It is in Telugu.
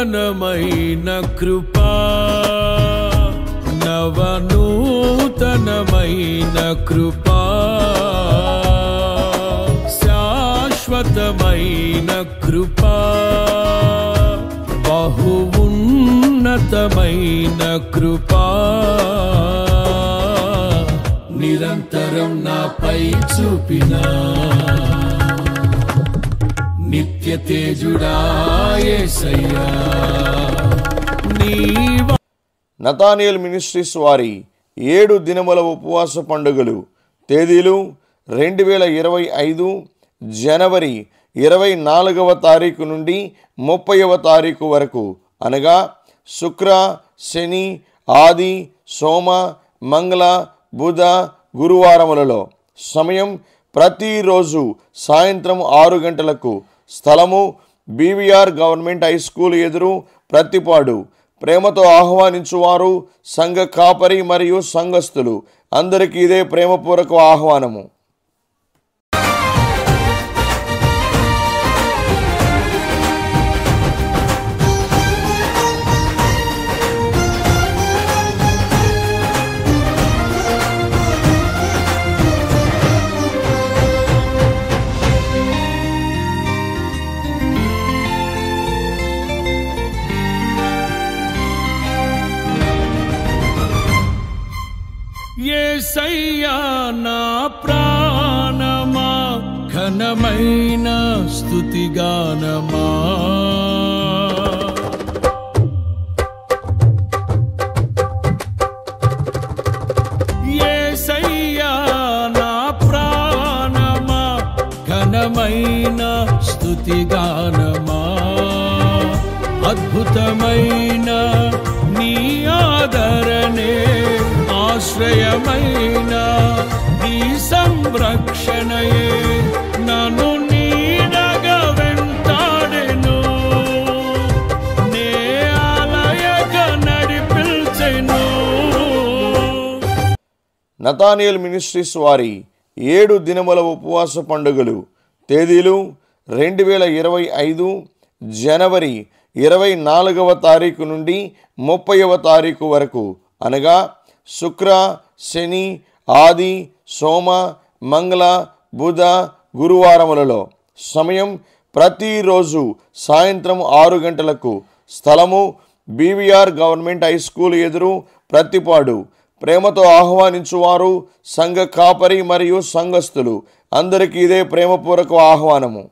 నూతనమైన కృపా నవనూతనమైన కృపా శాశ్వతమైన కృపా బహు ఉన్నతమైన కృపా నిరంతరం నాపై చూపినా నిత్య తేజుడా యేసయ్యా నీవా. నతానియేల్ మినిస్ట్రీస్ వారి 7 దినముల ఉపవాస పండుగలు తేదీలు 2025 జనవరి 24వ తారీఖు నుండి 30వ తారీఖు వరకు, అనగా శుక్ర, శని, ఆది, సోమ, మంగళ, బుధ, గురువారములలో. సమయం ప్రతిరోజు సాయంత్రం 6 గంటలకు. స్థలము బీవీఆర్ గవర్నమెంట్ హై స్కూల్ ఎదురు, ప్రత్తిపాడు. ప్రేమతో ఆహ్వానించువారు సంఘ కాపరి మరియు సంఘస్థులు. అందరికీ ఇదే ప్రేమపూర్వక ఆహ్వానము. యేసయ్యా నా ప్రాణమా ఘనమైన స్తుతిగానమా, యేసయ్యా నా ప్రాణమా ఘనమైన స్తుతిగానమా, అద్భుతమైన నీ ఆదరణే ఆశ్రయమైన నీ సంరక్షణయే నన్ను నీడగా వెంటాడెను, నే ఆలయక నడిపించెను. నతానియేల్ మినిస్ట్రీస్ వారి 7 దినముల ఉపవాస పండుగలు తేదీలు 2025 జనవరి 24వ తారీఖు నుండి 30వ తారీఖు వరకు, అనగా శుక్ర, శని, ఆది, సోమ, మంగళ, బుధ, గురువారములలో. సమయం ప్రతిరోజు సాయంత్రం 6 గంటలకు. స్థలము బీవీఆర్ గవర్నమెంట్ హై స్కూల్ ఎదురు, ప్రత్తిపాడు. ప్రేమతో ఆహ్వానించువారు సంఘ కాపరి మరియు సంఘస్థులు. అందరికీ ఇదే ప్రేమపూర్వక ఆహ్వానము.